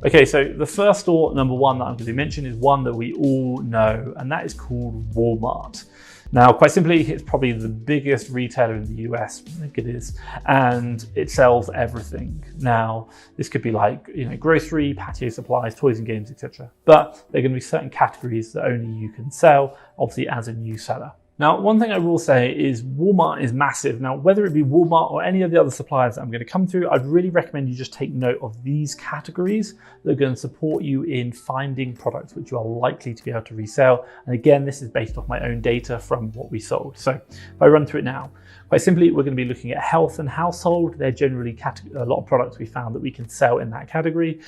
Okay, so the first store, number one, that I'm going to mention is one that we all know, and that is called Walmart. Now, quite simply, it's probably the biggest retailer in the US, I think it is, and it sells everything. Now, this could be like, grocery, patio supplies, toys and games, etc. But there are going to be certain categories that only you can sell, obviously as a new seller. Now, one thing I will say is Walmart is massive. Now, whether it be Walmart or any of the other suppliers that I'm going to come through, I'd really recommend you just take note of these categories that are going to support you in finding products which you are likely to be able to resell. And again, this is based off my own data from what we sold. So if I run through it now, quite simply, we're going to be looking at health and household. They're generally a lot of products we found that we can sell in that category.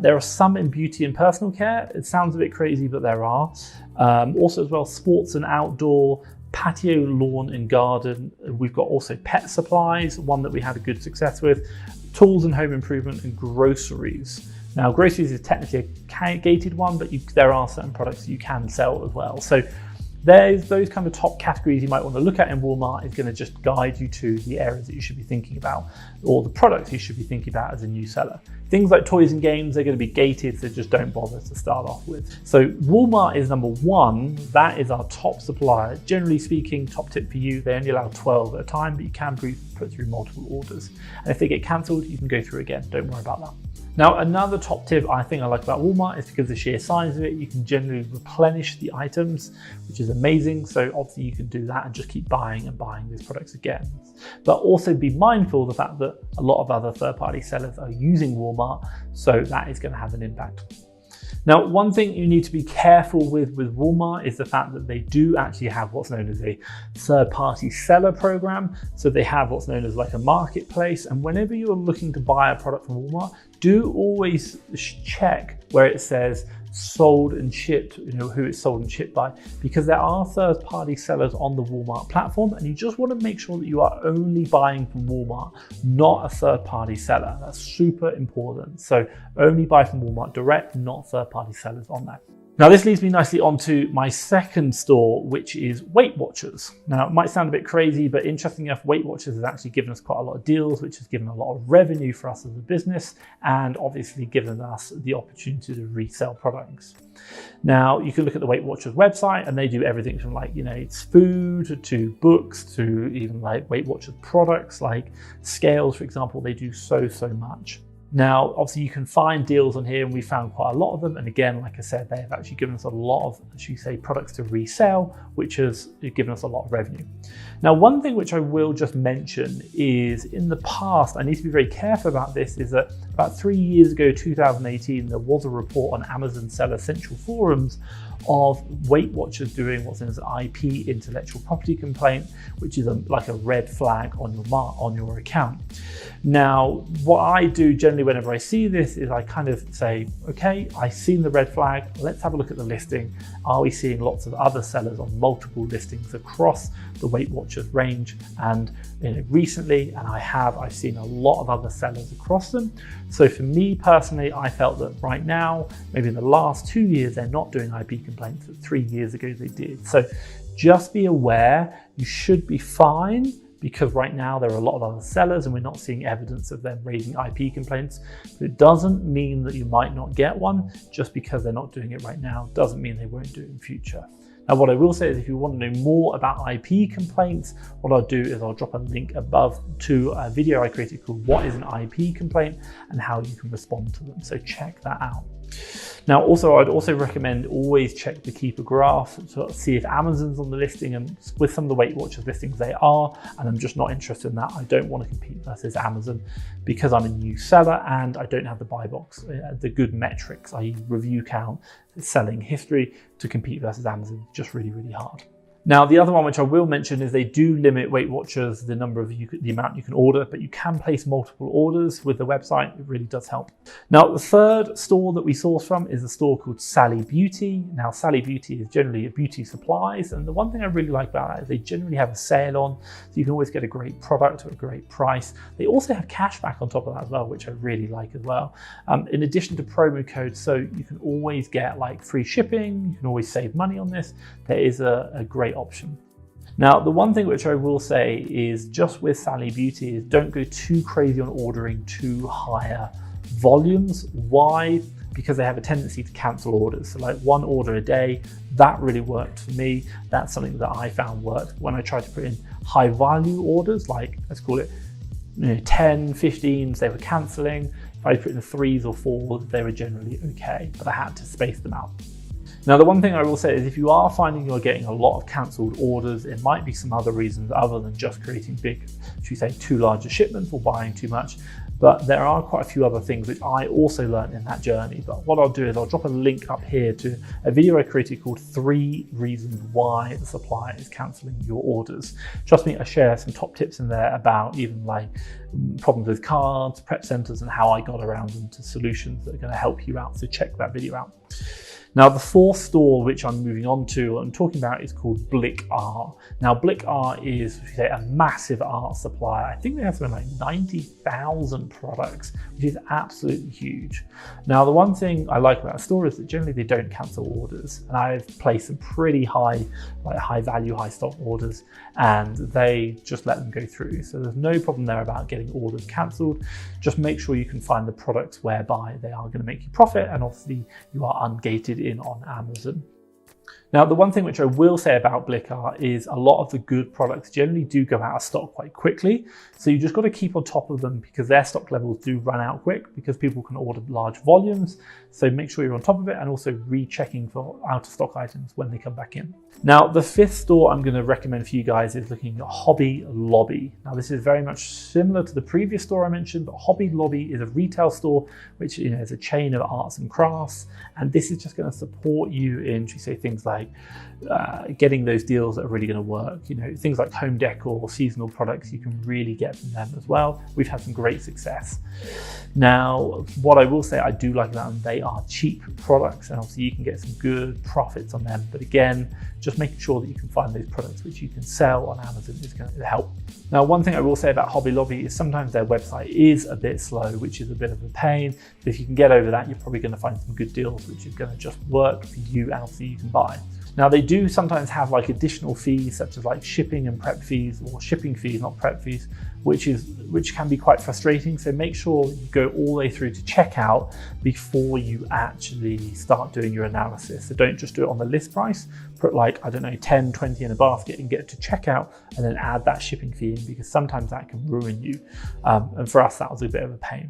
There are some in beauty and personal care. It sounds a bit crazy, but there are. Also as well, sports and outdoor, patio, lawn and garden. We've got also pet supplies, one that we had a good success with, tools and home improvement, and groceries. Now, groceries is technically a gated one, but there are certain products you can sell as well. So there's those kind of top categories you might want to look at in Walmart is going to just guide you to the areas that you should be thinking about, or the products you should be thinking about as a new seller. Things like toys and games, they're going to be gated, so just don't bother to start off with. So Walmart is number one. That is our top supplier. Generally speaking, top tip for you, they only allow 12 at a time, but you can put through multiple orders. And if they get cancelled, you can go through again. Don't worry about that. Now, another top tip I think I like about Walmart is because of the sheer size of it, you can generally replenish the items, which is amazing. So obviously you can do that and just keep buying and buying these products again. But also be mindful of the fact that a lot of other third-party sellers are using Walmart, so that is going to have an impact. Now, one thing you need to be careful with Walmart is the fact that they do actually have what's known as a third-party seller program. So they have what's known as like a marketplace. And whenever you're looking to buy a product from Walmart, do always check where it says sold and shipped, who it's sold and shipped by, because there are third-party sellers on the Walmart platform, and you just want to make sure that you are only buying from Walmart, not a third-party seller. That's super important. So only buy from Walmart direct, not third-party sellers on that. Now, this leads me nicely onto my second store, which is Weight Watchers. Now, it might sound a bit crazy, but interesting enough, Weight Watchers has actually given us quite a lot of deals, which has given a lot of revenue for us as a business, and obviously given us the opportunity to resell products. Now, you can look at the Weight Watchers website, and they do everything from it's food to books to even like Weight Watchers products like scales, for example. They do so much. Now, obviously you can find deals on here, and we found quite a lot of them. And again, like I said, they have actually given us a lot of, products to resell, which has given us a lot of revenue. Now, one thing which I will just mention is in the past, I need to be very careful about this, is that about 3 years ago, 2018, there was a report on Amazon Seller Central Forums of Weight Watchers doing what's known as an IP intellectual property complaint, which is like a red flag on your account. Now, what I do generally whenever I see this is I kind of say, okay, I've seen the red flag, let's have a look at the listing. Are we seeing lots of other sellers on multiple listings across the Weight Watchers range? And recently, and I've seen a lot of other sellers across them. So for me personally, I felt that right now, maybe in the last 2 years, they're not doing IP complaints, but 3 years ago they did. So just be aware, you should be fine, because right now there are a lot of other sellers and we're not seeing evidence of them raising IP complaints. But it doesn't mean that you might not get one. Just because they're not doing it right now doesn't mean they won't do it in future. Now, what I will say is if you want to know more about IP complaints, what I'll do is I'll drop a link above to a video I created called What is an IP Complaint and how you can respond to them. So check that out. Now, also, I'd also recommend always check the Keeper graph to see if Amazon's on the listing, and with some of the Weight Watchers listings they are, and I'm just not interested in that. I don't want to compete versus Amazon because I'm a new seller and I don't have the buy box, the good metrics, i.e. review count, selling history, to compete versus Amazon. Just really hard. Now, the other one which I will mention is they do limit Weight Watchers the amount you can order, but you can place multiple orders with the website. It really does help. Now, the third store that we source from is a store called Sally Beauty. Now, Sally Beauty is generally a beauty supplies, and the one thing I really like about that is they generally have a sale on, so you can always get a great product at a great price. They also have cash back on top of that as well, which I really like as well. In addition to promo codes, so you can always get like free shipping, you can always save money on this. There is a great option. Now, the one thing which I will say is just with Sally Beauty is don't go too crazy on ordering too higher volumes. Why? Because they have a tendency to cancel orders. So like 1 order a day, that really worked for me. That's something that I found worked. When I tried to put in high value orders, like let's call it 10, 15s, they were canceling. If I put in 3s or 4s, they were generally okay, but I had to space them out. Now, the one thing I will say is if you are finding you're getting a lot of cancelled orders, it might be some other reasons other than just creating big, should we say, too large a shipment or buying too much. But there are quite a few other things which I also learned in that journey. But what I'll do is I'll drop a link up here to a video I created called 3 Reasons Why the Supplier is Cancelling Your Orders. Trust me, I share some top tips in there about even like problems with cards, prep centers, and how I got around them to solutions that are going to help you out. So check that video out. Now, the 4th store which I'm moving on to, I'm talking about, is called Blick Art. Now, Blick Art is, should we say, a massive art supplier. I think they have something like 90,000 products, which is absolutely huge. Now, the one thing I like about the store is that generally they don't cancel orders. And I've placed some pretty high, like high value, high stock orders, and they just let them go through. So there's no problem there about getting orders cancelled. Just make sure you can find the products whereby they are going to make you profit, and obviously you are ungated in on Amazon. Now, the one thing which I will say about Blick Art is a lot of the good products generally do go out of stock quite quickly. So you just got to keep on top of them because their stock levels do run out quick because people can order large volumes. So make sure you're on top of it and also rechecking for out of stock items when they come back in. Now, the 5th store I'm going to recommend for you guys is looking at Hobby Lobby. Now, this is very much similar to the previous store I mentioned, but Hobby Lobby is a retail store, which is a chain of arts and crafts. And this is just going to support you in, should we say, things like getting those deals that are really going to work. Things like home decor or seasonal products, you can really get from them as well. We've had some great success. Now, what I will say I do like about them, they are cheap products, and obviously you can get some good profits on them. But again, just making sure that you can find those products which you can sell on Amazon is going to help. Now, one thing I will say about Hobby Lobby is sometimes their website is a bit slow, which is a bit of a pain. But if you can get over that, you're probably going to find some good deals, which is going to just work for you and obviously you can buy. Now, they do sometimes have like additional fees, such as like shipping and prep fees, or shipping fees, not prep fees, which can be quite frustrating. So make sure you go all the way through to checkout before you actually start doing your analysis. So don't just do it on the list price, put like, I don't know, 10, 20 in a basket and get to checkout and then add that shipping fee in, because sometimes that can ruin you. And for us, that was a bit of a pain.